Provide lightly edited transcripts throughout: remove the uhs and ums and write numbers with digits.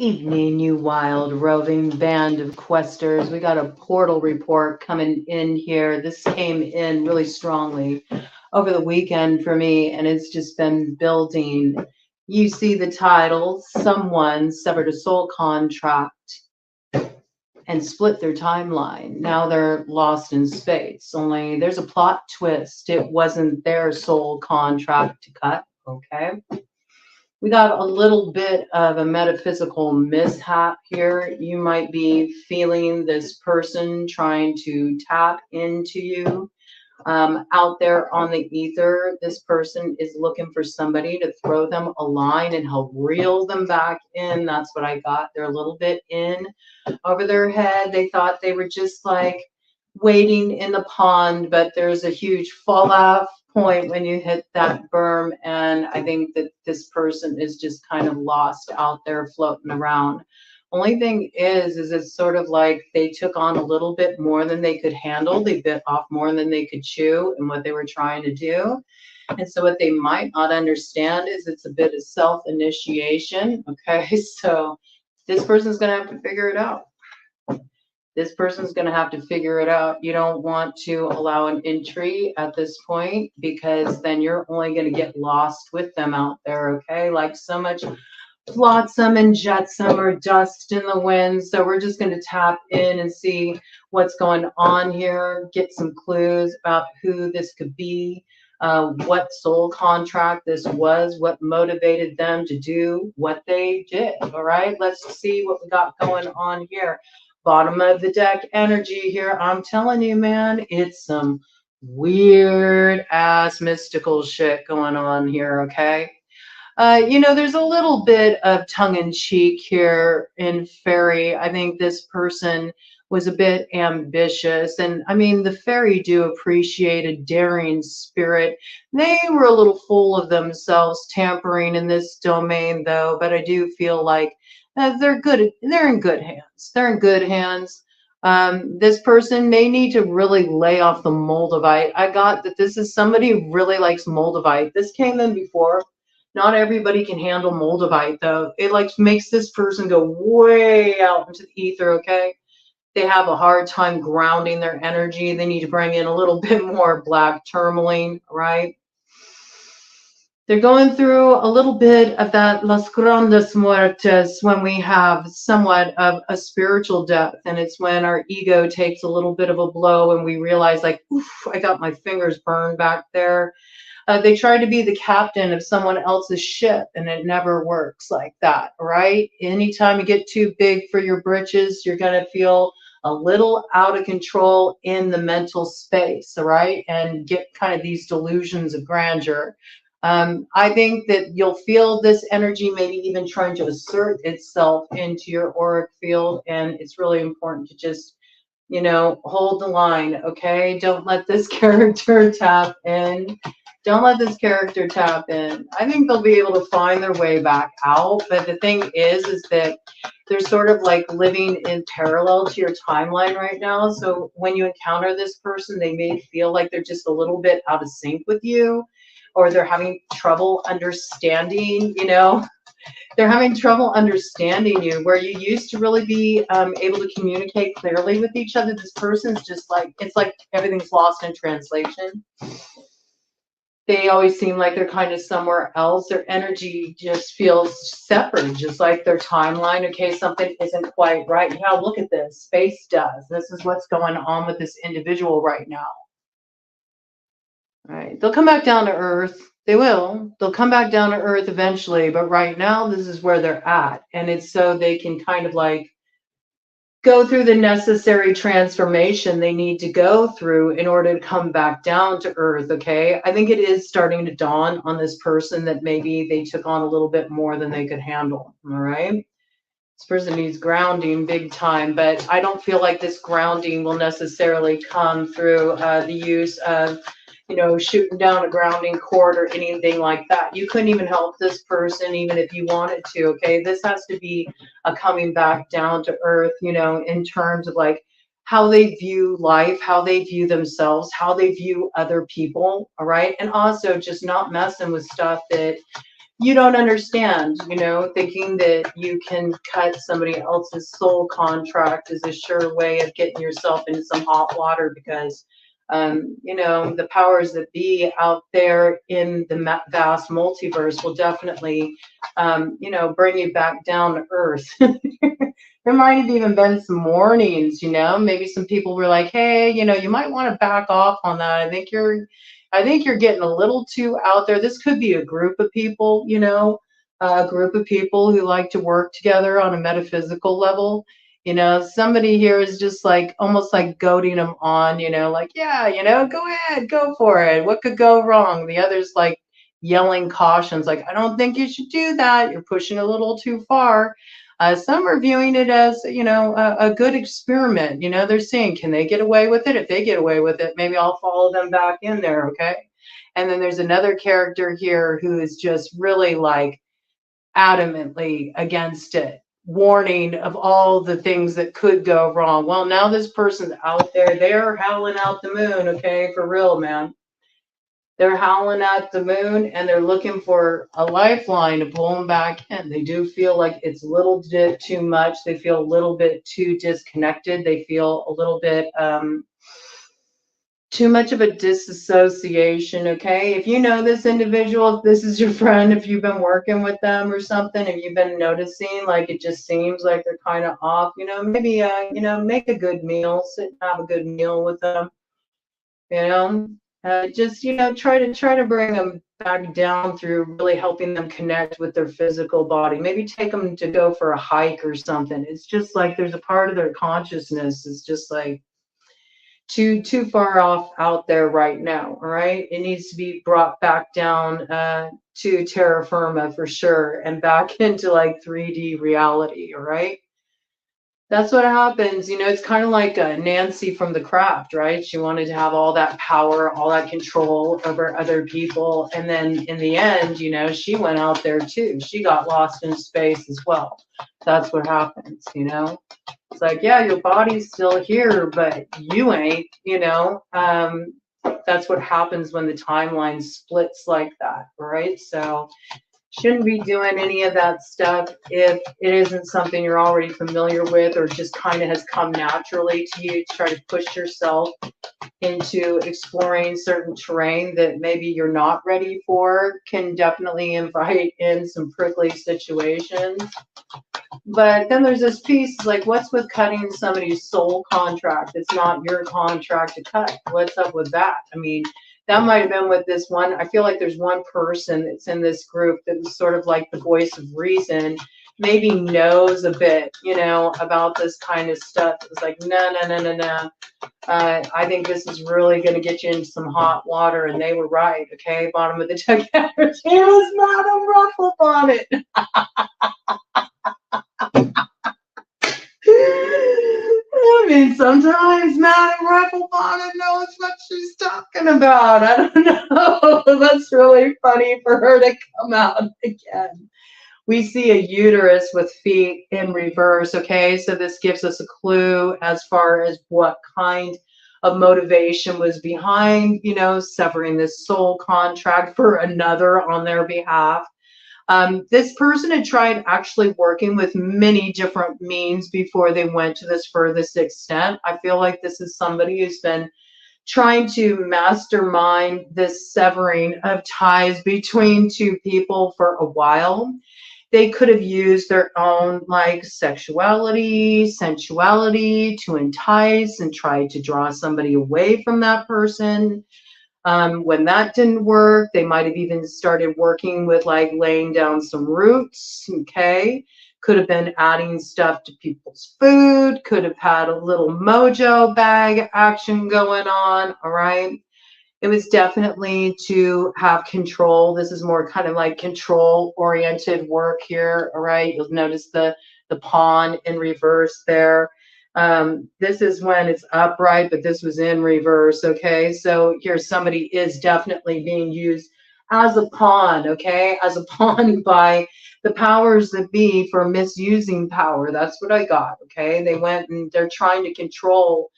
Evening, you wild roving band of questers. We got a portal report coming in here. This came in really strongly over the weekend for me, and it's just been building. You see the title, Someone Severed a Soul Contract and Split Their Timeline. Now they're lost in space. Only there's a plot twist. It wasn't their soul contract to cut, okay? We got a little bit of a metaphysical mishap here. You might be feeling this person trying to tap into you. Out there on the ether, this person is looking for somebody to throw them a line and help reel them back in. That's what I got. They're a little bit in over their head. They thought they were just like wading in the pond, but there's a huge fall off point when you hit that berm. And I think that this person is just kind of lost out there floating around. Only thing is it's sort of like they took on a little bit more than they could handle. They bit off more than they could chew in what they were trying to do. And so what they might not understand is it's a bit of self-initiation. Okay, so this person's going to have to figure it out. This person's going to have to figure it out. You don't want to allow an entry at this point because then you're only going to get lost with them out there, okay? Like so much flotsam and jetsam or dust in the wind. So we're just going to tap in and see what's going on here, get some clues about who this could be, what soul contract this was, what motivated them to do what they did, all right? Let's see what we got going on here. Bottom of the deck energy here. I'm telling you, man, it's some weird ass mystical shit going on here, okay? There's a little bit of tongue-in-cheek here in fairy. I think this person was a bit ambitious. And I mean, the fairy do appreciate a daring spirit. They were a little full of themselves tampering in this domain, though, but I do feel like they're good. They're in good hands. They're in good hands. This person may need to really lay off the Moldavite. I got that this is somebody who really likes Moldavite. This came in before. Not everybody can handle Moldavite, though. It like makes this person go way out into the ether, okay? They have a hard time grounding their energy. They need to bring in a little bit more black tourmaline, right? They're going through a little bit of that Las Grandes Muertes when we have somewhat of a spiritual death. And it's when our ego takes a little bit of a blow and we realize like, oof, I got my fingers burned back there. They try to be the captain of someone else's ship, and it never works like that, right? Anytime you get too big for your britches, you're going to feel a little out of control in the mental space, all right? And get kind of these delusions of grandeur. I think that you'll feel this energy maybe even trying to assert itself into your auric field, and it's really important to just, hold the line, okay? Don't let this character tap in. Don't let this character tap in. I think they'll be able to find their way back out. But the thing is that they're sort of like living in parallel to your timeline right now. So when you encounter this person, they may feel like they're just a little bit out of sync with you, or they're having trouble understanding, they're having trouble understanding you, where you used to really be able to communicate clearly with each other. This person's just like, it's like everything's lost in translation. They always seem like they're kind of somewhere else. Their energy just feels separate, just like their timeline. Okay, something isn't quite right. Now look at this. Space does. This is what's going on with this individual right now. All right. They'll come back down to earth. They will. They'll come back down to earth eventually. But right now, this is where they're at. And it's so they can kind of like go through the necessary transformation they need to go through in order to come back down to earth, okay? I think it is starting to dawn on this person that maybe they took on a little bit more than they could handle, all right? This person needs grounding big time, but I don't feel like this grounding will necessarily come through the use of, shooting down a grounding cord or anything like that. You couldn't even help this person even if you wanted to, okay? This has to be a coming back down to earth, in terms of like how they view life, how they view themselves, how they view other people, all right? And also just not messing with stuff that you don't understand, you know, thinking that you can cut somebody else's soul contract is a sure way of getting yourself into some hot water because, you know, the powers that be out there in the vast multiverse will definitely, you know, bring you back down to earth. There might have even been some warnings, you know, maybe some people were like, hey, you know, you might want to back off on that. I think you're getting a little too out there. This could be a group of people, you know, a group of people who like to work together on a metaphysical level. You know, somebody here is just like almost like goading them on, you know, like, yeah, you know, go ahead, go for it. What could go wrong? The other's like yelling cautions, like, I don't think you should do that. You're pushing a little too far. Some are viewing it as, you know, a good experiment. You know, they're saying, can they get away with it? If they get away with it, maybe I'll follow them back in there, okay? And then there's another character here who is just really like adamantly against it, warning of all the things that could go wrong. Well, now this person's out there, they're howling out the moon, okay, for real, man. They're howling at the moon and they're looking for a lifeline to pull them back in. They do feel like it's a little bit too much. They feel a little bit too disconnected. They feel a little bit too much of a disassociation. Okay. If you know this individual, if this is your friend, if you've been working with them or something, if you've been noticing like it just seems like they're kind of off, you know, maybe, you know, make a good meal, sit and have a good meal with them. You know, just, you know, try to bring them back down through really helping them connect with their physical body. Maybe take them to go for a hike or something. It's just like there's a part of their consciousness is just like too far off out there right now. All right, it needs to be brought back down to terra firma for sure, and back into like 3D reality. All right. That's what happens. You know, it's kind of like Nancy from The Craft, right? She wanted to have all that power, all that control over other people. And then in the end, you know, she went out there too. She got lost in space as well. That's what happens, you know? It's like, yeah, your body's still here, but you ain't, you know? That's what happens when the timeline splits like that, right? So, shouldn't be doing any of that stuff if it isn't something you're already familiar with or just kind of has come naturally to you to try to push yourself into exploring certain terrain that maybe you're not ready for can definitely invite in some prickly situations. But then there's this piece like, what's with cutting somebody's soul contract? It's not your contract to cut. What's up with that? I mean, that might have been with this one. I feel like there's one person that's in this group that was sort of like the voice of reason, maybe knows a bit, you know, about this kind of stuff. It was like, no. I think this is really going to get you into some hot water. And they were right. Okay. Bottom of the deck. It was not a ruffle on it. I mean, sometimes Madame Rufflebonnet knows what she's talking about. I don't know. That's really funny for her to come out again. We see a uterus with feet in reverse, okay? So this gives us a clue as far as what kind of motivation was behind, you know, severing this soul contract for another on their behalf. This person had tried actually working with many different means before they went to this furthest extent. I feel like this is somebody who's been trying to mastermind this severing of ties between two people for a while. They could have used their own like sexuality, sensuality to entice and try to draw somebody away from that person. When that didn't work, they might have even started working with like laying down some roots, okay? Could have been adding stuff to people's food, could have had a little mojo bag action going on, all right? It was definitely to have control. This is more kind of like control-oriented work here, all right? You'll notice the pawn in reverse there. This is when it's upright, but this was in reverse, okay? So here somebody is definitely being used as a pawn, okay? As a pawn by the powers that be for misusing power. That's what I got, okay? They went and they're trying to control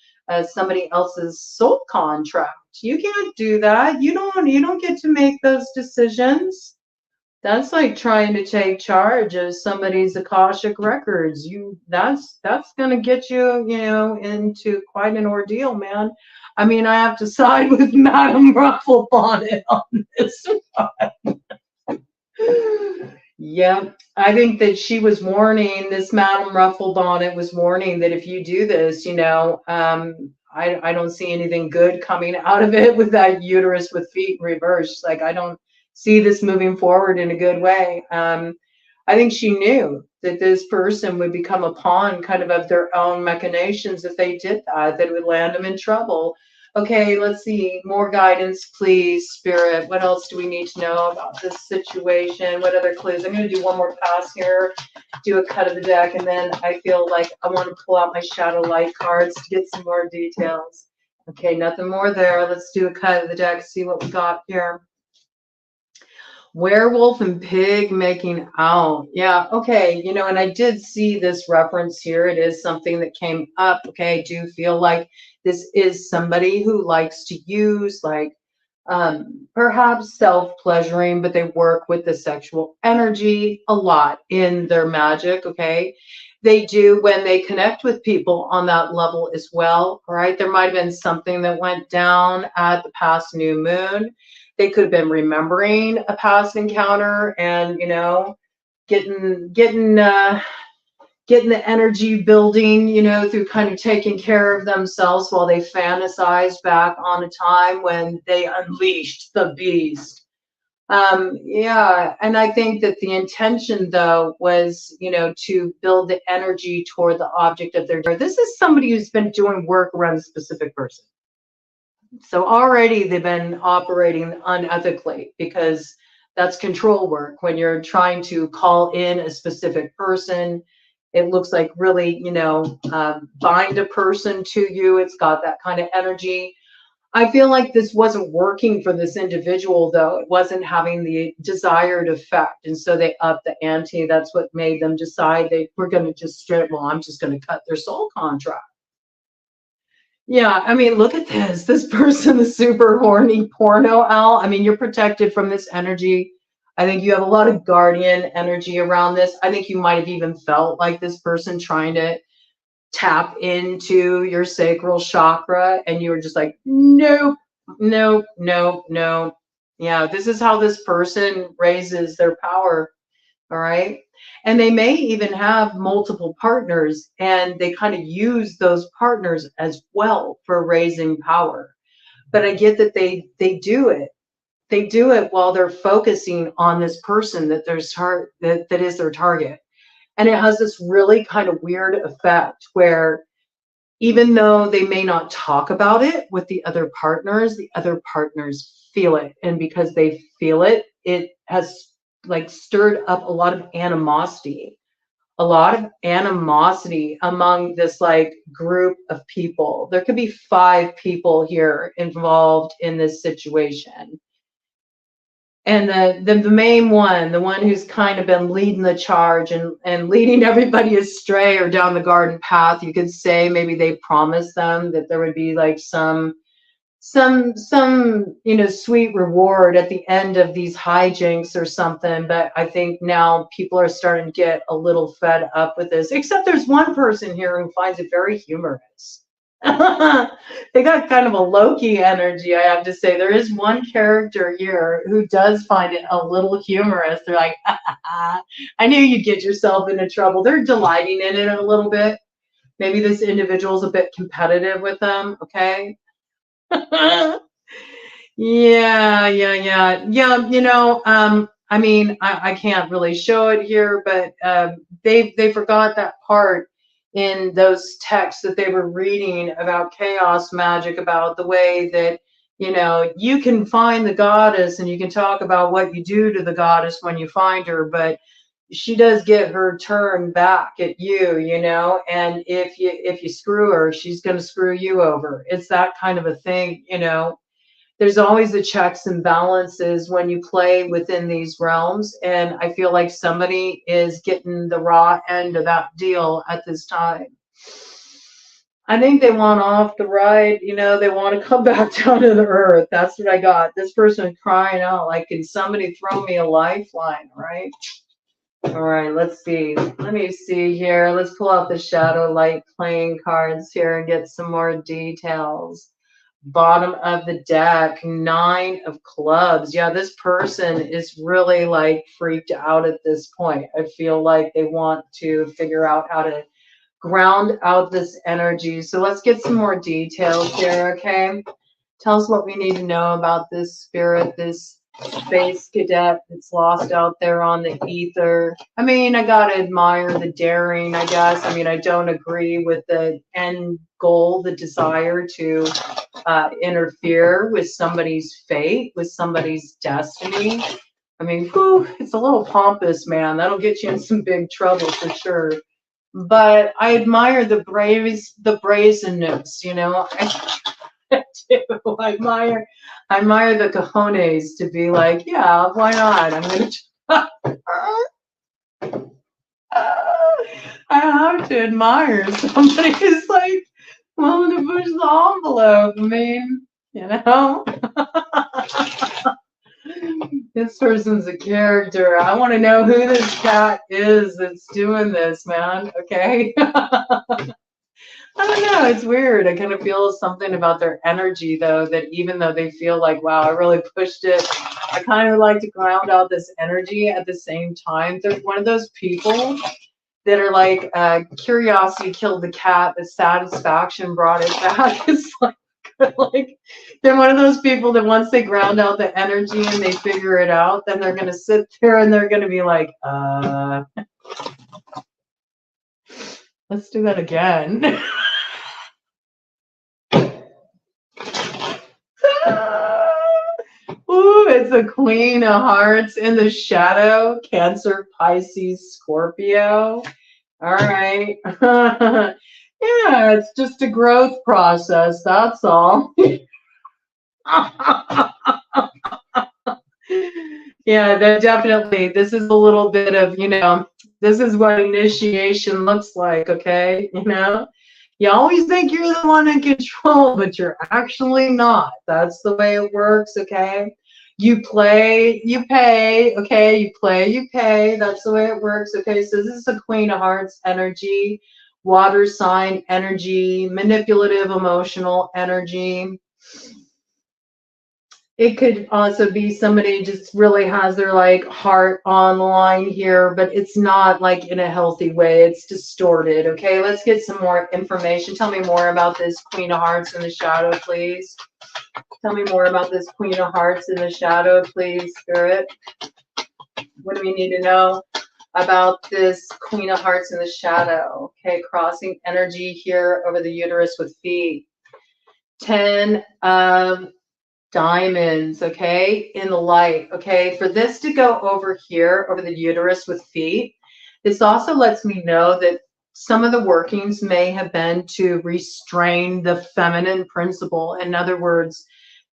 somebody else's soul contract. You can't do that. You don't get to make those decisions. That's like trying to take charge of somebody's Akashic records. That's gonna get you, into quite an ordeal, man. I mean, I have to side with Madame Rufflebonnet on this one. Yep. I think that she was warning, this Madame Rufflebonnet was warning that if you do this, I don't see anything good coming out of it with that uterus with feet in reverse. Like, I don't see this moving forward in a good way. I think she knew that this person would become a pawn kind of their own machinations if they did that, that it would land them in trouble. Okay, let's see. More guidance, please, Spirit. What else do we need to know about this situation? What other clues? I'm going to do one more pass here, do a cut of the deck, and then I feel like I want to pull out my shadow light cards to get some more details. Okay, nothing more there. Let's do a cut of the deck, see what we got here. Werewolf and pig making out. Yeah, okay. And I did see this reference here. It is something that came up. Okay, I do feel like this is somebody who likes to use, like, perhaps self-pleasuring, but they work with the sexual energy a lot in their magic. Okay, they do when they connect with people on that level as well. All right, there might have been something that went down at the past new moon. They could have been remembering a past encounter and, getting the energy building, through kind of taking care of themselves while they fantasize back on a time when they unleashed the beast. Yeah, and I think that the intention, though, was, to build the energy toward the object of their. This is somebody who's been doing work around a specific person. So already they've been operating unethically, because that's control work. When you're trying to call in a specific person, it looks like really, bind a person to you. It's got that kind of energy. I feel like this wasn't working for this individual, though. It wasn't having the desired effect. And so they upped the ante. That's what made them decide they were going to just I'm just going to cut their soul contract. Yeah, I mean, look at this. This person is super horny porno owl. I mean, you're protected from this energy. I think you have a lot of guardian energy around this. I think you might have even felt like this person trying to tap into your sacral chakra, and you were just like, nope, nope, nope, nope. Yeah, this is how this person raises their power. All right. And they may even have multiple partners, and they kind of use those partners as well for raising power. But I get that they do it. They do it while they're focusing on this person that that is their target. And it has this really kind of weird effect where, even though they may not talk about it with the other partners feel it. And because they feel it, it has like stirred up a lot of animosity among this like group of people. There could be 5 people here involved in this situation. And the main one, the one who's kind of been leading the charge and leading everybody astray or down the garden path, you could say maybe they promised them that there would be like some sweet reward at the end of these hijinks or something. But I think now people are starting to get a little fed up with this, except there's one person here who finds it very humorous. They got kind of a Loki energy, I have to say. There is one character here who does find it a little humorous. They're like, I knew you'd get yourself into trouble. They're delighting in it a little bit. Maybe this individual's a bit competitive with them, okay? Yeah. I mean, I can't really show it here, but they forgot that part in those texts that they were reading about chaos magic, about the way that, you can find the goddess and you can talk about what you do to the goddess when you find her, but she does get her turn back at you, and if you screw her, she's going to screw you over. It's that kind of a thing. There's always the checks and balances when you play within these realms. And I feel like somebody is getting the raw end of that deal at this time. I think they want off the ride, you know, they want to come back down to the earth. That's what I got. This person crying out, like, can somebody throw me a lifeline, right? All right, let's see. Let me see here. Let's pull out the shadow light playing cards here and get some more details. Bottom of the deck, 9 of clubs. Yeah, this person is really like freaked out at this point. I feel like they want to figure out how to ground out this energy. So let's get some more details here, okay? Tell us what we need to know about this spirit, this space cadet that's lost out there on the ether. I mean, I gotta admire the daring, I guess. I mean, I don't agree with the end goal, the desire to interfere with somebody's fate, with somebody's destiny. I mean, whew, it's a little pompous, man. That'll get you in some big trouble for sure. But I admire the brazenness, you know. I do. I admire the cojones to be like, yeah, why not? I'm gonna try. I have to admire somebody who's like willing to push the envelope. I mean, you know. This person's a character. I want to know who this cat is that's doing this, man. Okay. I don't know. It's weird. I kind of feel something about their energy, though, that even though they feel like, wow, I really pushed it, I kind of like to ground out this energy at the same time. They're one of those people that are like, curiosity killed the cat, but satisfaction brought it back. It's like they're one of those people that once they ground out the energy and they figure it out, then they're going to sit there and they're going to be like, let's do that again. Ooh, it's a Queen of Hearts in the shadow. Cancer, Pisces, Scorpio. All right. Yeah, it's just a growth process. That's all. Yeah, definitely. This is a little bit of, you know, this is what initiation looks like, okay? You know? You always think you're the one in control, but you're actually not. That's the way it works, okay? You play, you pay, okay? You play, you pay. That's the way it works, okay? So this is a Queen of Hearts energy, water sign energy, manipulative, emotional energy. It could also be somebody just really has their like heart on the line here, but it's not like in a healthy way. It's distorted. Okay, let's get some more information. Tell me more about this Queen of Hearts in the shadow, please. Tell me more about this Queen of Hearts in the shadow, please, Spirit. What do we need to know about this Queen of Hearts in the shadow? Okay, crossing energy here over the uterus with feet. 10 of diamonds, okay, in the light, okay. For this to go over here, over the uterus with feet, this also lets me know that some of the workings may have been to restrain the feminine principle. In other words,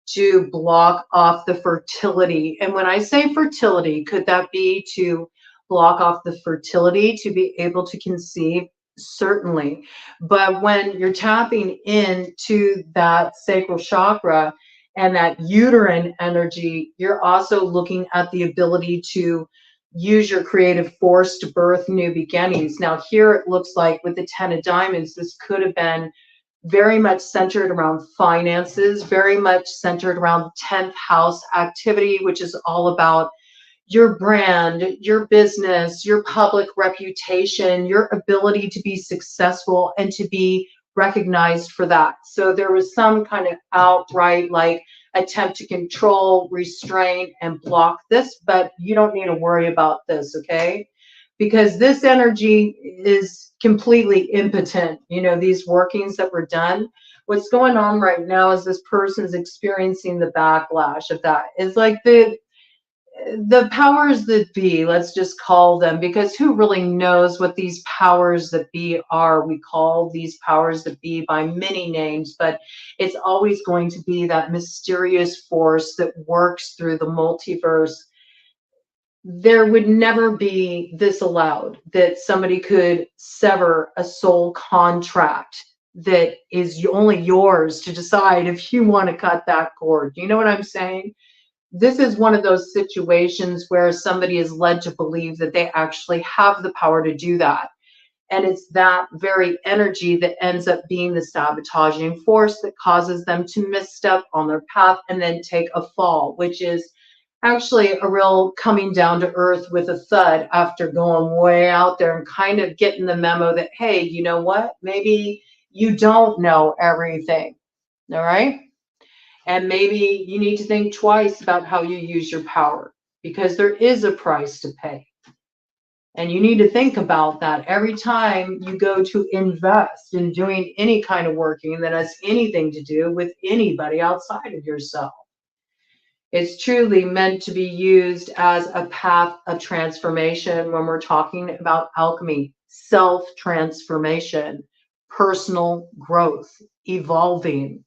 to block off the fertility. And when I say fertility, could that be to block off the fertility to be able to conceive? Certainly. But when you're tapping into that sacral chakra and that uterine energy, you're also looking at the ability to use your creative force to birth new beginnings. Now here it looks like with the 10 of diamonds, this could have been very much centered around finances, very much centered around 10th house activity, which is all about your brand, your business, your public reputation, your ability to be successful and to be recognized for that. So there was some kind of outright like attempt to control, restrain, and block this, but you don't need to worry about this, okay? Because this energy is completely impotent. You know, these workings that were done, what's going on right now is this person's experiencing the backlash of that. It's like the powers that be, let's just call them, because who really knows what these powers that be are? We call these powers that be by many names, but it's always going to be that mysterious force that works through the multiverse. There would never be this allowed, that somebody could sever a soul contract that is only yours to decide if you want to cut that cord. You know what I'm saying? This is one of those situations where somebody is led to believe that they actually have the power to do that. And it's that very energy that ends up being the sabotaging force that causes them to misstep on their path and then take a fall, which is actually a real coming down to earth with a thud after going way out there and kind of getting the memo that, hey, you know what? Maybe you don't know everything. All right. And maybe you need to think twice about how you use your power, because there is a price to pay. And you need to think about that every time you go to invest in doing any kind of working that has anything to do with anybody outside of yourself. It's truly meant to be used as a path of transformation when we're talking about alchemy, self-transformation, personal growth, evolving.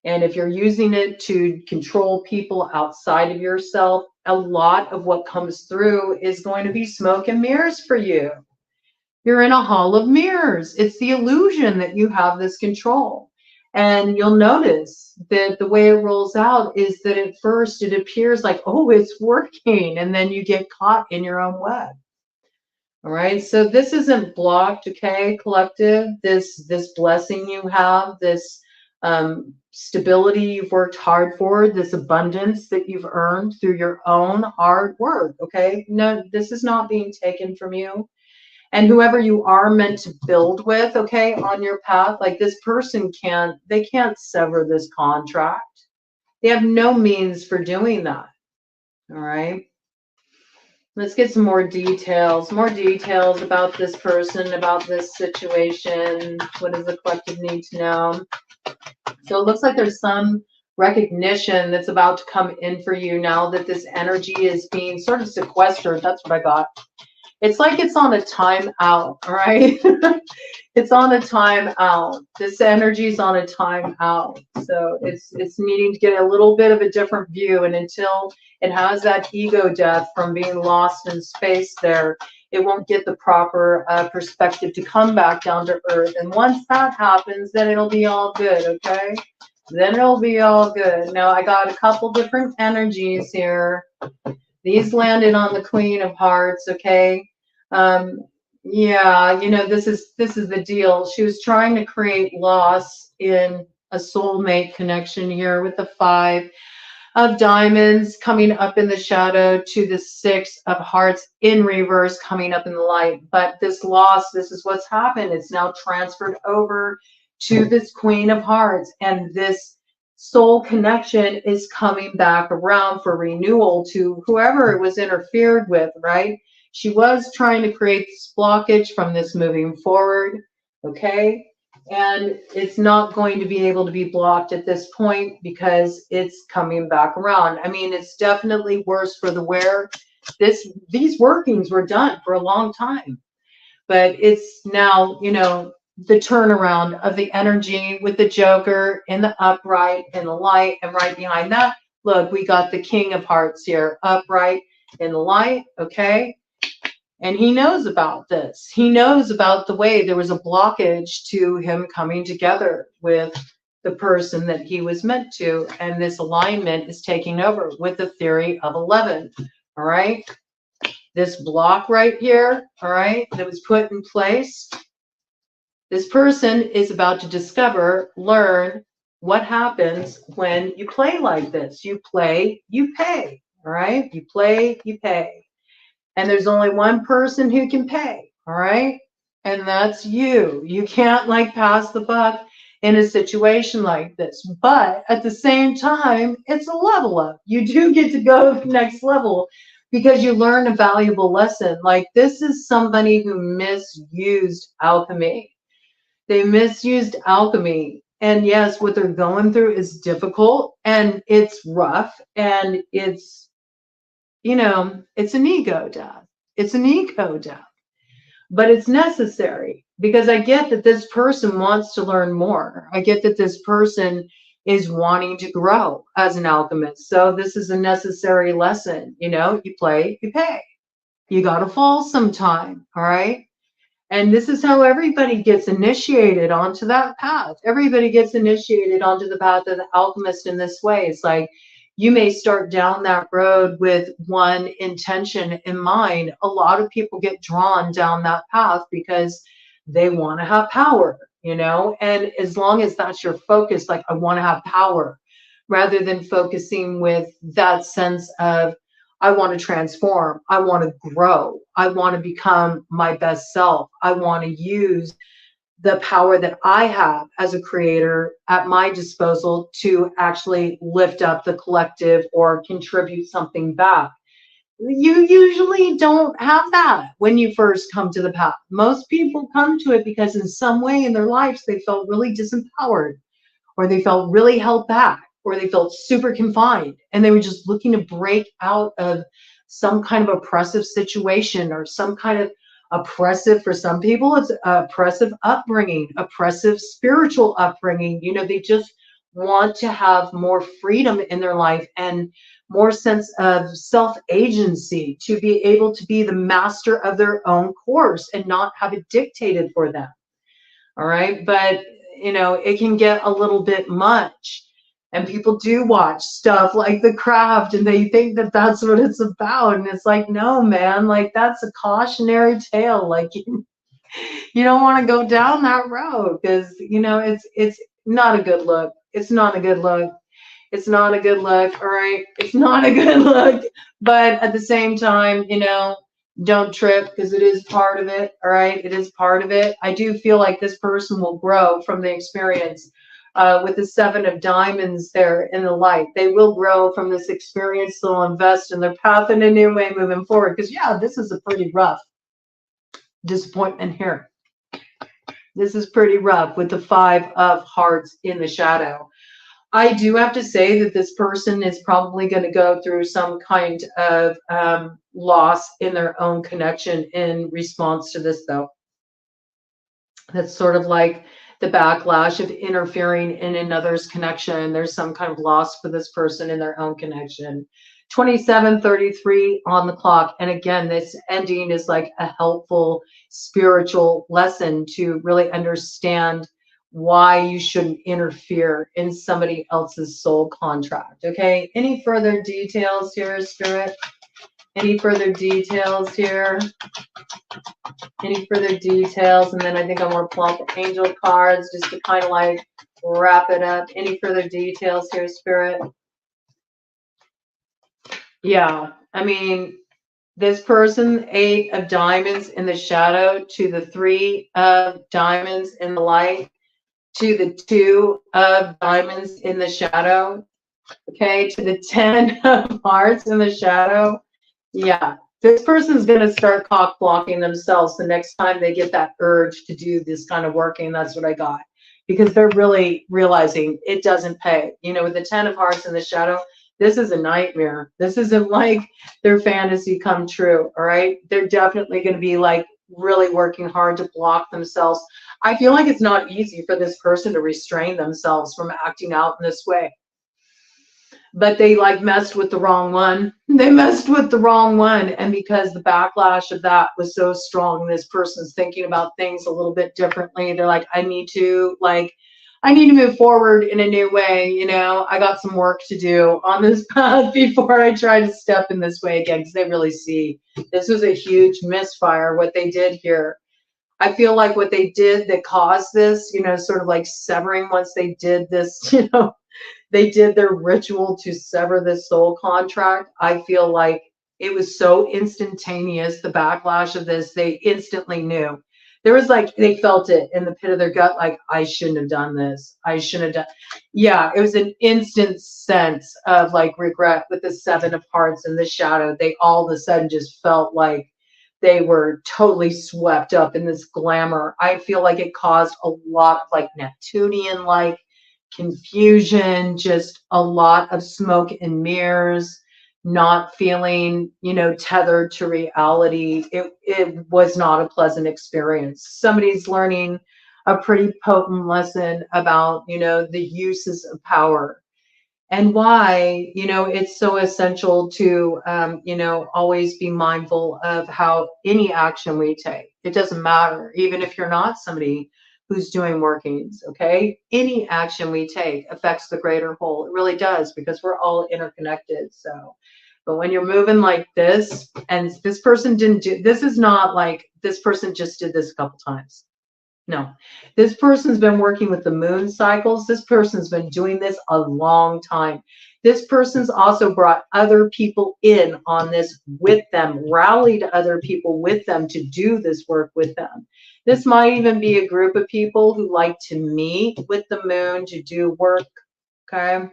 And if you're using it to control people outside of yourself, a lot of what comes through is going to be smoke and mirrors for you. You're in a hall of mirrors. It's the illusion that you have this control. And you'll notice that the way it rolls out is that at first it appears like, oh, it's working. And then you get caught in your own web. All right. So this isn't blocked, okay, collective. This blessing you have, this stability you've worked hard for, this abundance that you've earned through your own hard work. Okay. No, this is not being taken from you. And whoever you are meant to build with, okay, on your path, like this person can't sever this contract. They have no means for doing that. All right. Let's get some more details about this person, about this situation. What does the collective need to know? So it looks like there's some recognition that's about to come in for you now that this energy is being sort of sequestered. That's what I got. It's like it's on a time out, all right? It's on a time out. This energy is on a time out. So it's needing to get a little bit of a different view. And until it has that ego death from being lost in space there, it won't get the proper perspective to come back down to earth. And once that happens, then it'll be all good, okay? Then it'll be all good. Now, I got a couple different energies here. These landed on the Queen of Hearts, okay? Yeah, you know, this is the deal. She was trying to create loss in a soulmate connection here with the 5 of Diamonds coming up in the shadow to the 6 of Hearts in reverse coming up in the light. But this loss, this is what's happened. It's now transferred over to this Queen of Hearts, and this soul connection is coming back around for renewal to whoever it was interfered with, right? She was trying to create this blockage from this moving forward, okay? And it's not going to be able to be blocked at this point because it's coming back around. I mean, it's definitely worse for the wearer. These workings were done for a long time, but it's now, you know, the turnaround of the energy with the Joker in the upright and the light, and right behind that, look, we got the King of Hearts here, upright in the light, okay? And he knows about this. He knows about the way there was a blockage to him coming together with the person that he was meant to. And this alignment is taking over with the theory of 11. All right. This block right here, all right, that was put in place. This person is about to discover, learn what happens when you play like this. You play, you pay. All right. You play, you pay. And there's only one person who can pay, all right? And that's you. You can't like pass the buck in a situation like this. But at the same time, it's a level up. You do get to go to the next level because you learn a valuable lesson. Like this is somebody who misused alchemy. They misused alchemy. And yes, what they're going through is difficult and it's rough and it's, you know, it's an ego death. It's an ego death. But it's necessary because I get that this person wants to learn more. I get that this person is wanting to grow as an alchemist. So this is a necessary lesson. You know, you play, you pay. You got to fall sometime. All right. And this is how everybody gets initiated onto that path. Everybody gets initiated onto the path of the alchemist in this way. It's like you may start down that road with one intention in mind. A lot of people get drawn down that path because they want to have power, you know? And as long as that's your focus, like, I want to have power, rather than focusing with that sense of, I want to transform, I want to grow, I want to become my best self, I want to use the power that I have as a creator at my disposal to actually lift up the collective or contribute something back. You usually don't have that when you first come to the path. Most people come to it because in some way in their lives they felt really disempowered, or they felt really held back, or they felt super confined, and they were just looking to break out of some kind of oppressive situation, or some kind of oppressive, for some people it's oppressive upbringing, oppressive spiritual upbringing. You know, they just want to have more freedom in their life and more sense of self-agency, to be able to be the master of their own course and not have it dictated for them. All right. But, you know, it can get a little bit much. And people do watch stuff like The Craft and they think that that's what it's about. And it's like, no, man, like, that's a cautionary tale. Like, you don't want to go down that road, because, you know, it's not a good look. It's not a good look. It's not a good look. All right. It's not a good look. But at the same time, you know, don't trip, because it is part of it. All right. It is part of it. I do feel like this person will grow from the experience. With the 7 of Diamonds there in the light, they will grow from this experience. They'll invest in their path in a new way moving forward. Because, yeah, this is a pretty rough disappointment here. This is pretty rough with the 5 of Hearts in the shadow. I do have to say that this person is probably going to go through some kind of loss in their own connection in response to this, though. That's sort of like the backlash of interfering in another's connection. There's some kind of loss for this person in their own connection. 27:33 on the clock. And again, this ending is like a helpful spiritual lesson to really understand why you shouldn't interfere in somebody else's soul contract. Okay. Any further details here, Spirit? Any further details here? Any further details? And then I think I'm going to pull out the angel cards just to kind of like wrap it up. Any further details here, Spirit? Yeah, I mean, this person, 8 of Diamonds in the shadow to the 3 of Diamonds in the light to the 2 of Diamonds in the shadow, okay, to the 10 of Hearts in the shadow. Yeah, this person's going to start cock blocking themselves the next time they get that urge to do this kind of working. That's what I got, because they're really realizing it doesn't pay. You know, with the 10 of Hearts in the shadow, this is a nightmare. This isn't like their fantasy come true. All right. They're definitely going to be like really working hard to block themselves. I feel like it's not easy for this person to restrain themselves from acting out in this way. But they like messed with the wrong one. They messed with the wrong one. And because the backlash of that was so strong, this person's thinking about things a little bit differently. They're like, I need to move forward in a new way. You know, I got some work to do on this path before I try to step in this way again, because they really see this was a huge misfire, what they did here. I feel like what they did that caused this, you know, sort of like severing, once they did this, you know, they did their ritual to sever this soul contract. I feel like it was so instantaneous, the backlash of this. They instantly knew. There was like, they felt it in the pit of their gut, like, I shouldn't have done this. I shouldn't have done. Yeah, it was an instant sense of like regret with the 7 of Hearts in the shadow. They all of a sudden just felt like they were totally swept up in this glamour. I feel like it caused a lot of like Neptunian-like confusion, just a lot of smoke and mirrors, not feeling, you know, tethered to reality. It was not a pleasant experience. Somebody's learning a pretty potent lesson about, you know, the uses of power. and why, you know, it's so essential to, you know, always be mindful of how any action we take, it doesn't matter, even if you're not somebody who's doing workings, okay? Any action we take affects the greater whole. It really does, because we're all interconnected. So, but when you're moving like this, and this person didn't do, this is not like this person just did this a couple times. No, this person's been working with the moon cycles. This person's been doing this a long time. This person's also brought other people in on this with them, rallied other people with them to do this work with them. This might even be a group of people who like to meet with the moon to do work, okay?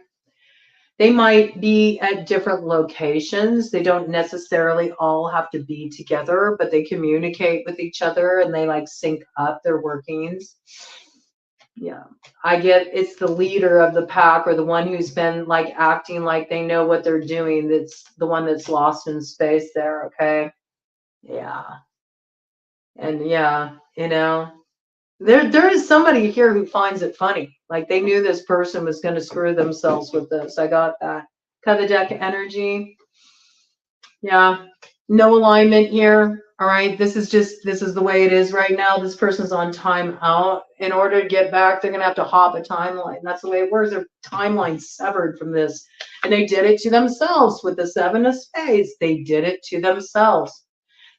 They might be at different locations. They don't necessarily all have to be together, but they communicate with each other and they like sync up their workings. Yeah, I get it's the leader of the pack, or the one who's been like acting like they know what they're doing. That's the one that's lost in space there, okay? Yeah. And yeah, you know, there is somebody here who finds it funny. Like they knew this person was going to screw themselves with this. I got that. Cut the deck energy. Yeah. No alignment here. All right. This is the way it is right now. This person's on time out. In order to get back, they're going to have to hop a timeline. That's the way it works. Their timeline severed from this. And they did it to themselves with the 7 of Spades. They did it to themselves.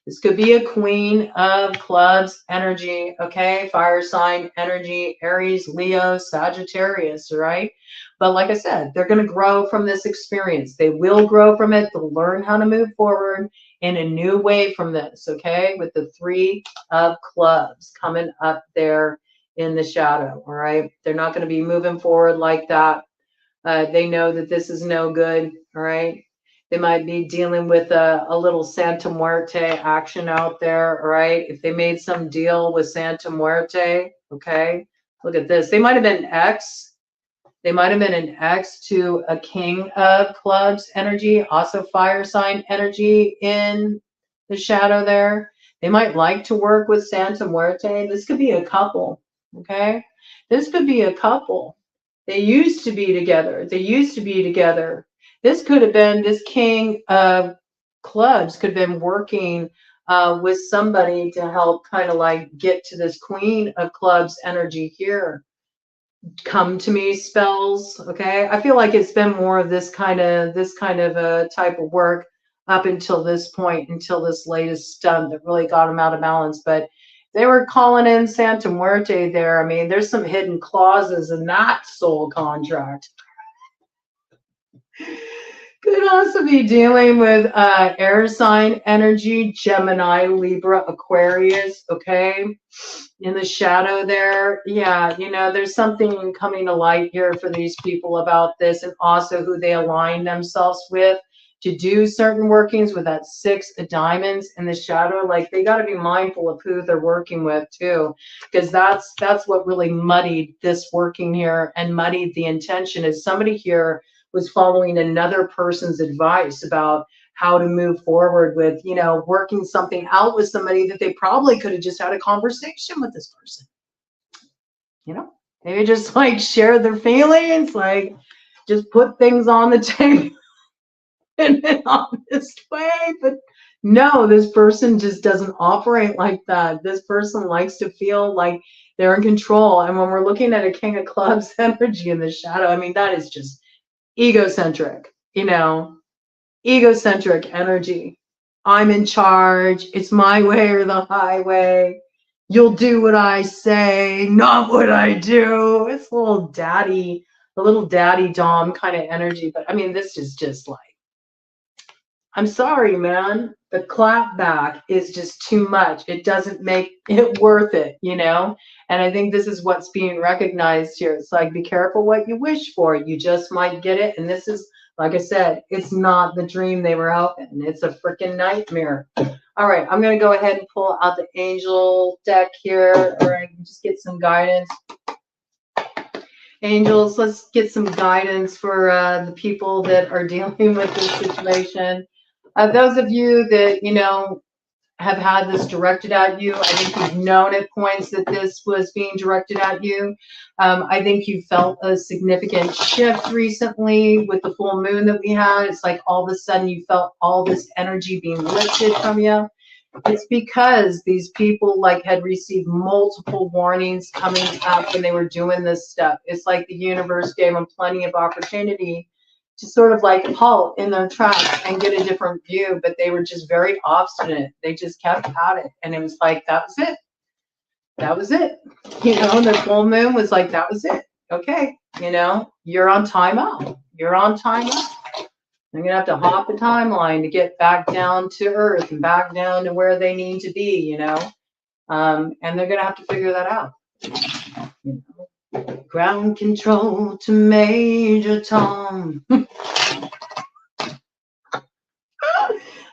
This could be a Queen of Clubs energy, okay? Fire sign energy, Aries, Leo, Sagittarius, right? But like I said, they're going to grow from this experience. They will grow from it. They'll learn how to move forward in a new way from this, okay? With the 3 of Clubs coming up there in the shadow, all right? They're not going to be moving forward like that. They know that this is no good, all right? They might be dealing with a little Santa Muerte action out there, right? If they made some deal with Santa Muerte, okay? Look at this. They might have been an ex. They might have been an ex to a King of Clubs energy, also fire sign energy in the shadow there. They might like to work with Santa Muerte. This could be a couple, okay? This could be a couple. They used to be together. They used to be together. This could have been, this King of Clubs could have been working with somebody to help kind of like get to this Queen of Clubs energy here. Come to me spells, okay? I feel like it's been more of this kind of a type of work up until this point, until this latest stunt that really got them out of balance. But they were calling in Santa Muerte there. I mean, there's some hidden clauses in that soul contract. Could also be dealing with air sign energy, Gemini, Libra, Aquarius, okay? In the shadow there. Yeah, you know, there's something coming to light here for these people about this, and also who they align themselves with to do certain workings with that 6 of diamonds in the shadow. Like they got to be mindful of who they're working with too, because that's what really muddied this working here and muddied the intention. Is somebody here was following another person's advice about how to move forward with, you know, working something out with somebody that they probably could have just had a conversation with this person. You know, maybe just like share their feelings, like just put things on the table in an honest way. But no, this person just doesn't operate like that. This person likes to feel like they're in control. And when we're looking at a King of Clubs energy in the shadow, I mean, that is just egocentric, you know, egocentric energy. I'm in charge. It's my way or the highway. You'll do what I say, not what I do. It's a little daddy Dom kind of energy. But I mean, this is just like, I'm sorry, man. The clap back is just too much. It doesn't make it worth it, you know? And I think this is what's being recognized here. It's like, be careful what you wish for. You just might get it. And this is, like I said, it's not the dream they were out in. It's a freaking nightmare. All right, I'm going to go ahead and pull out the angel deck here. All right, just get some guidance. Angels, let's get some guidance for the people that are dealing with this situation. Those of you that, you know, have had this directed at you. I think you've known at points that this was being directed at you. I think you felt a significant shift recently with the full moon that we had. It's like all of a sudden you felt all this energy being lifted from you. It's because these people like had received multiple warnings coming up when they were doing this stuff. It's like the universe gave them plenty of opportunity to sort of like halt in their tracks and get a different view, but they were just very obstinate. They just kept at it. And it was like, that was it. That was it. You know, the full moon was like, that was it. Okay. You know, you're on timeout. You're on timeout. They're going to have to hop a timeline to get back down to earth and back down to where they need to be, you know. And they're going to have to figure that out. You know? Ground control to Major Tom.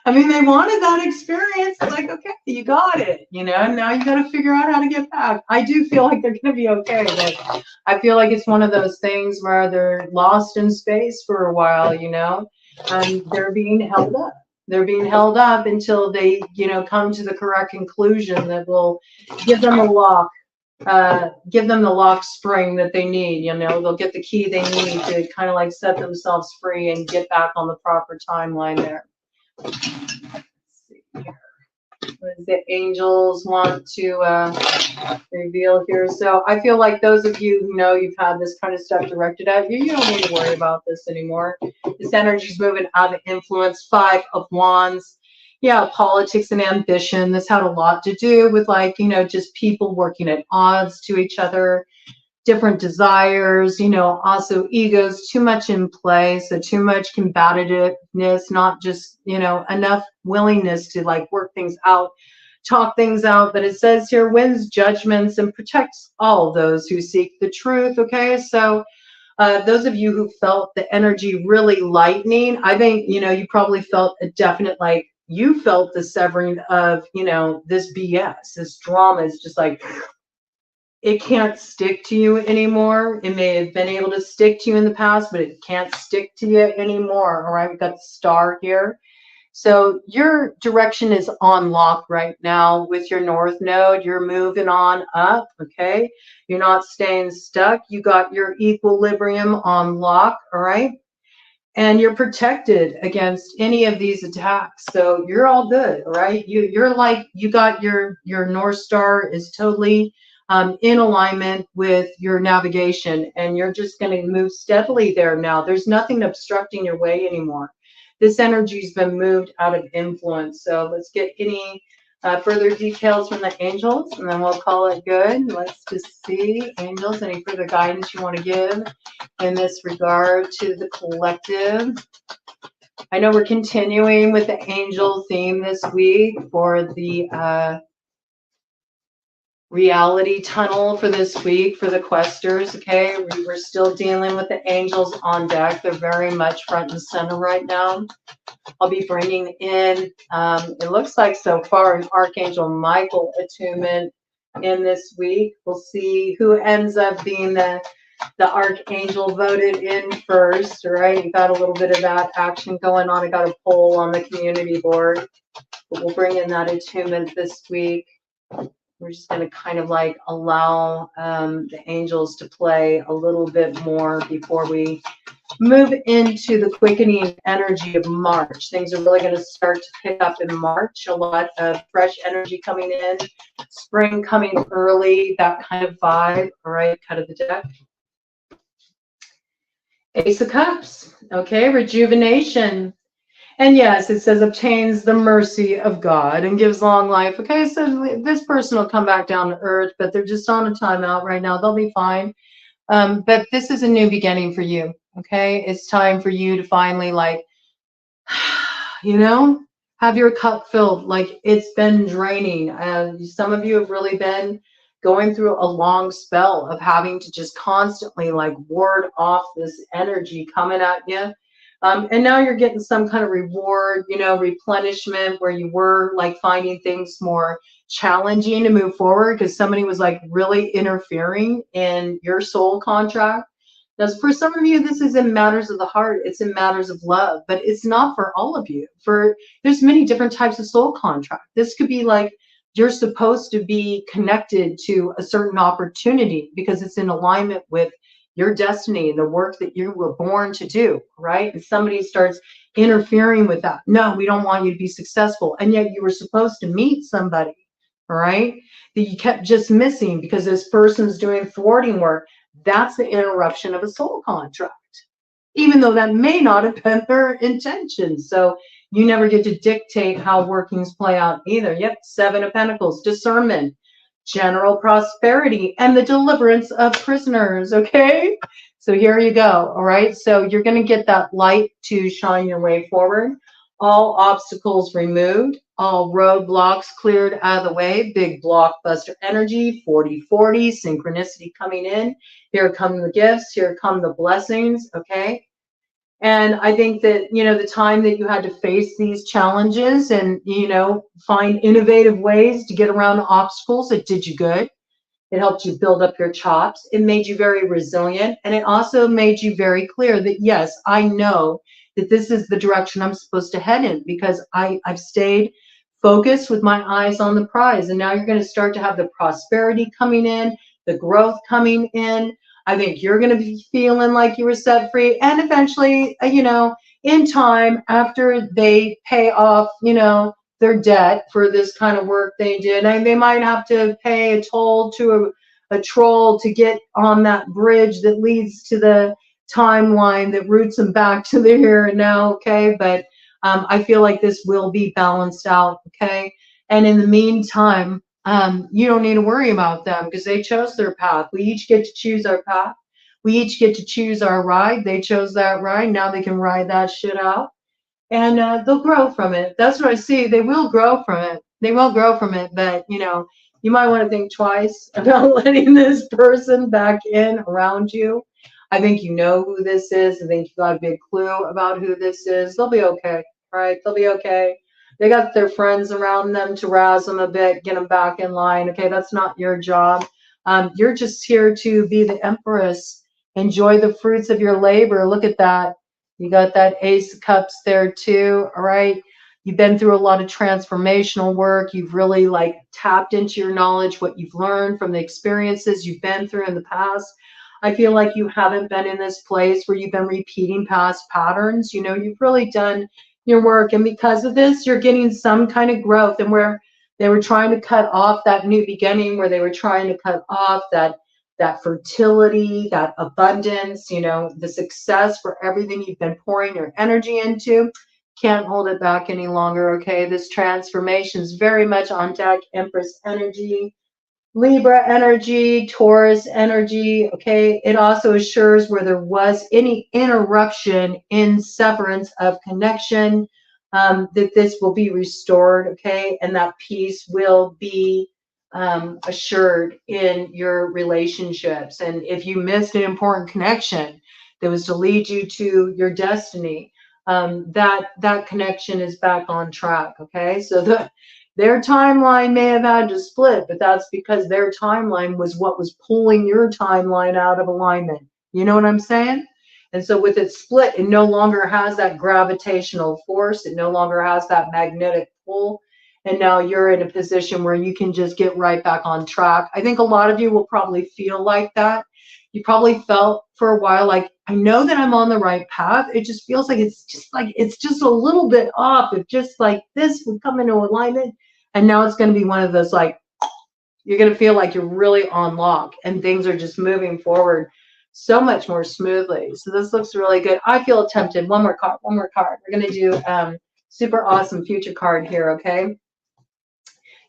I mean, they wanted that experience. It's like, okay, you got it, you know, and now you got to figure out how to get back. I do feel like they're going to be okay, but I feel like it's one of those things where they're lost in space for a while, you know, and they're being held up. They're being held up until they, you know, come to the correct conclusion that will give them a lock. Give them the lock spring that they need, you know, they'll get the key they need to kind of like set themselves free and get back on the proper timeline there. Let's see here. What does the angels want to reveal here? So I feel like those of you who know you've had this kind of stuff directed at you, you don't need to worry about this anymore. This energy is moving out of influence. 5 of Wands. Yeah, politics and ambition. This had a lot to do with, like, you know, just people working at odds to each other, different desires, you know, also egos, too much in play. So too much combativeness, not just, you know, enough willingness to like work things out, talk things out. But it says here, wins judgments and protects all those who seek the truth. Okay, so those of you who felt the energy really lightening, I think, you know, you probably felt a definite, like, you felt the severing of, you know, this BS, this drama is just like, it can't stick to you anymore. It may have been able to stick to you in the past, but it can't stick to you anymore. All right, we've got the star here. So your direction is on lock right now with your north node. You're moving on up, okay? You're not staying stuck. You got your equilibrium on lock, all right? And you're protected against any of these attacks. So you're all good, all right? You're like, you got your North Star is totally in alignment with your navigation, and you're just going to move steadily there now. There's nothing obstructing your way anymore. This energy's been moved out of influence. So let's get any further details from the angels, and then we'll call it good. Let's just see, angels, any further guidance you want to give in this regard to the collective. I know we're continuing with the angel theme this week for the reality tunnel for this week for the questers. Okay, we're still dealing with the angels on deck. They're very much front and center right now. I'll be bringing in, it looks like so far, an Archangel Michael attunement in this week. We'll see who ends up being the Archangel voted in first, right? You got a little bit of that action going on. I got a poll on the community board, but we'll bring in that attunement this week. We're just going to kind of like allow the angels to play a little bit more before we move into the quickening energy of March. Things are really going to start to pick up in March. A lot of fresh energy coming in, spring coming early, that kind of vibe. All right, cut of the deck. Ace of Cups. Okay, rejuvenation. And yes, it says obtains the mercy of God and gives long life. Okay, so this person will come back down to earth, but they're just on a timeout right now. They'll be fine. But this is a new beginning for you. Okay, it's time for you to finally, like, you know, have your cup filled. Like, it's been draining. Some of you have really been going through a long spell of having to just constantly like ward off this energy coming at you. And now you're getting some kind of reward, you know, replenishment, where you were like finding things more challenging to move forward because somebody was like really interfering in your soul contract. Now, for some of you, this is in matters of the heart. It's in matters of love, but it's not for all of you. There's many different types of soul contract. This could be like you're supposed to be connected to a certain opportunity because it's in alignment with your destiny and the work that you were born to do, right? And somebody starts interfering with that. No, we don't want you to be successful. And yet you were supposed to meet somebody, all right, that you kept just missing because this person's doing thwarting work. That's the interruption of a soul contract, even though that may not have been their intention. So you never get to dictate how workings play out either. Yep, Seven of Pentacles, discernment, general prosperity, and the deliverance of prisoners, okay? So here you go, all right? So you're going to get that light to shine your way forward. All obstacles removed, all roadblocks cleared out of the way, big blockbuster energy, 40-40, synchronicity coming in. Here come the gifts, here come the blessings, okay? And I think that, you know, the time that you had to face these challenges and, you know, find innovative ways to get around obstacles, it did you good. It helped you build up your chops. It made you very resilient. And it also made you very clear that, yes, I know that this is the direction I'm supposed to head in because I've stayed focused with my eyes on the prize. And now you're going to start to have the prosperity coming in, the growth coming in. I think you're going to be feeling like you were set free. And eventually, you know, in time, after they pay off, you know, their debt for this kind of work they did, and they might have to pay a toll to a troll to get on that bridge that leads to the timeline that roots them back to the here and now, okay? But I feel like this will be balanced out, okay? And in the meantime, you don't need to worry about them because they chose their path. We each get to choose our path. We each get to choose our ride. They chose that ride. Now they can ride that shit out. And they'll grow from it. That's what I see. They will grow from it. They will grow from it. But, you know, you might want to think twice about letting this person back in around you. I think you know who this is. I think you got a big clue about who this is. They'll be okay, right? They'll be okay. They got their friends around them to razz them a bit, get them back in line. Okay, that's not your job. You're just here to be the empress. Enjoy the fruits of your labor. Look at that. You got that Ace of Cups there too, all right? You've been through a lot of transformational work. You've really like tapped into your knowledge, what you've learned from the experiences you've been through in the past. I feel like you haven't been in this place where you've been repeating past patterns. You know, you've really done your work. And because of this, you're getting some kind of growth. And where they were trying to cut off that new beginning, where they were trying to cut off that fertility, that abundance, you know, the success for everything you've been pouring your energy into, can't hold it back any longer, okay? This transformation is very much on deck. Empress energy, Libra energy, Taurus energy, okay? It also assures where there was any interruption in severance of connection, that this will be restored, okay? And that peace will be assured in your relationships. And if you missed an important connection that was to lead you to your destiny, that connection is back on track, okay? So their timeline may have had to split, but that's because their timeline was what was pulling your timeline out of alignment. You know what I'm saying? And so with it split, it no longer has that gravitational force. It no longer has that magnetic pull. And now you're in a position where you can just get right back on track. I think a lot of you will probably feel like that. You probably felt for a while like, I know that I'm on the right path. It just feels like it's just a little bit off. If just like this would come into alignment. And now it's going to be one of those, like, you're going to feel like you're really on lock and things are just moving forward so much more smoothly. So this looks really good. I feel tempted. One more card. We're going to do super awesome future card here, okay?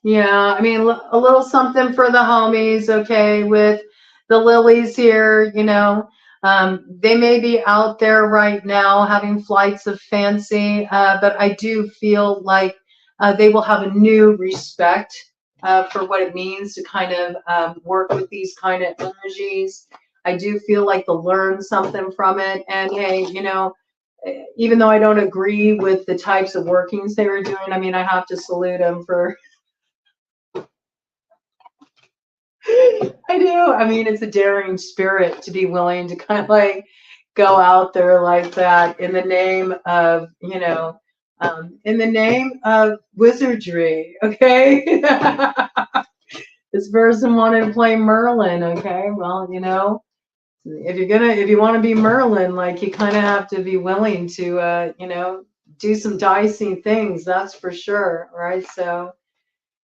Yeah, I mean, a little something for the homies, okay, with the lilies here, you know. They may be out there right now having flights of fancy, but I do feel like they will have a new respect for what it means to kind of work with these kind of energies. I do feel like they'll learn something from it. And hey, you know, even though I don't agree with the types of workings they were doing, I mean, I have to salute them for I do. I mean, it's a daring spirit to be willing to kind of like go out there like that in the name of, in the name of wizardry. Okay. This person wanted to play Merlin. Okay. Well, if you want to be Merlin, like you kind of have to be willing to, do some dicey things. That's for sure. Right. So,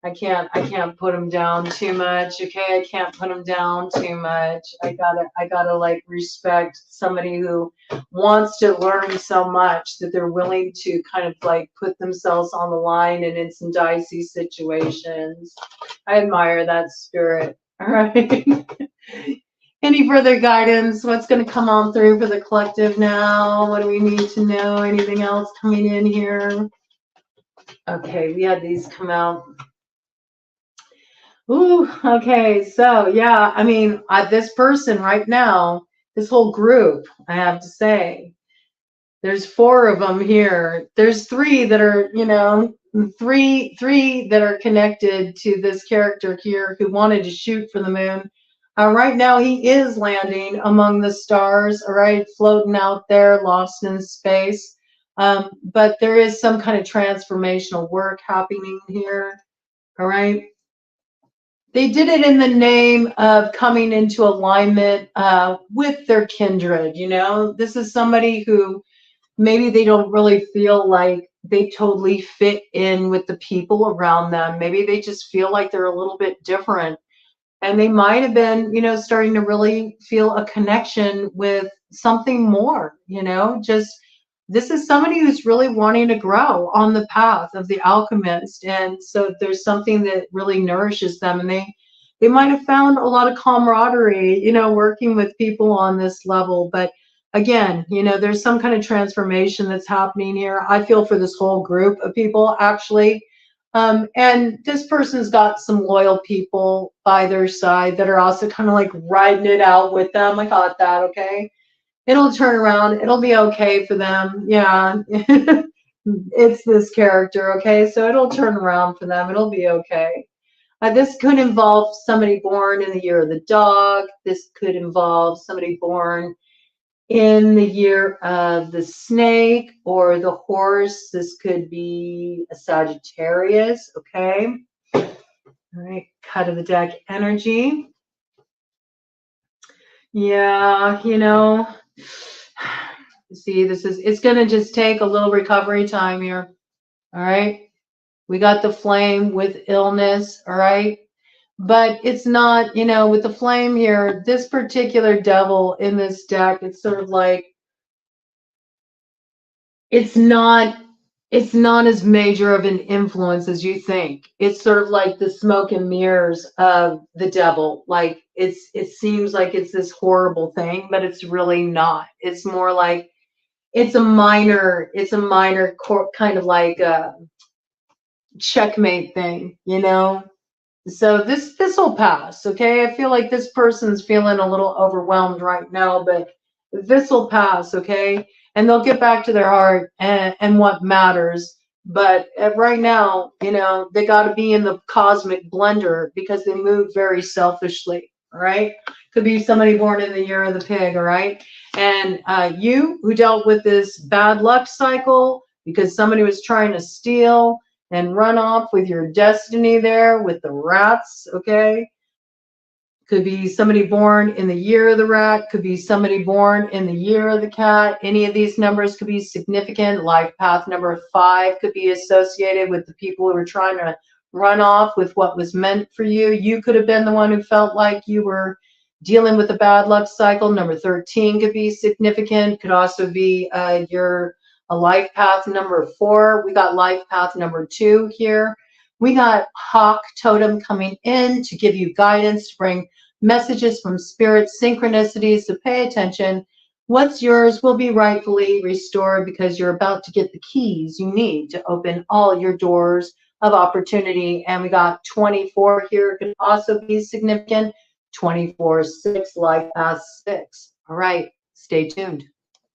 I can't put him down too much. Okay, I can't put him down too much. I gotta like respect somebody who wants to learn so much that they're willing to kind of like put themselves on the line and in some dicey situations. I admire that spirit. All right. Any further guidance? What's going to come on through for the collective now? What do we need to know? Anything else coming in here? Okay, we had these come out. Ooh, okay. So yeah, I mean, this person right now, this whole group, I have to say, there's 4 of them here. There's 3 that are, three that are connected to this character here who wanted to shoot for the moon. Right now, he is landing among the stars, all right, floating out there, lost in space. But there is some kind of transformational work happening here, all right. They did it in the name of coming into alignment with their kindred. This is somebody who maybe they don't really feel like they totally fit in with the people around them. Maybe they just feel like they're a little bit different. And they might have been, starting to really feel a connection with something more, just this is somebody who's really wanting to grow on the path of the alchemist. And so there's something that really nourishes them. And they might have found a lot of camaraderie, working with people on this level. But again, there's some kind of transformation that's happening here. I feel for this whole group of people, actually. And this person's got some loyal people by their side that are also kind of like riding it out with them. I got that, okay? It'll turn around. It'll be okay for them. Yeah. It's this character, okay? So it'll turn around for them. It'll be okay. This could involve somebody born in the year of the dog. This could involve somebody born in the year of the snake or the horse. This could be a Sagittarius, okay? All right, cut of the deck energy. Yeah, see, it's going to just take a little recovery time here, all right? We got the flame with illness, all right? But it's not, with the flame here, this particular devil in this deck, it's sort of like, it's not as major of an influence as you think. It's sort of like the smoke and mirrors of the devil. Like it seems like it's this horrible thing, but it's really not. It's more like it's a minor kind of like a checkmate thing, So this will pass, okay? I feel like this person's feeling a little overwhelmed right now, but this will pass, okay? And they'll get back to their heart and what matters. But right now, they got to be in the cosmic blender because they move very selfishly, all right? Could be somebody born in the year of the pig, all right? And you who dealt with this bad luck cycle because somebody was trying to steal and run off with your destiny there with the rats, okay? Could be somebody born in the year of the rat, could be somebody born in the year of the cat. Any of these numbers could be significant. Life path number 5 could be associated with the people who were trying to run off with what was meant for you. You could have been the one who felt like you were dealing with a bad luck cycle. Number 13 could be significant. Could also be a life path number 4. We got life path number 2 here. We got Hawk Totem coming in to give you guidance, to bring messages from spirit, synchronicities, so pay attention. What's yours will be rightfully restored because you're about to get the keys you need to open all your doors of opportunity. And we got 24 here, could also be significant. 24, 6, life path 6. All right, stay tuned.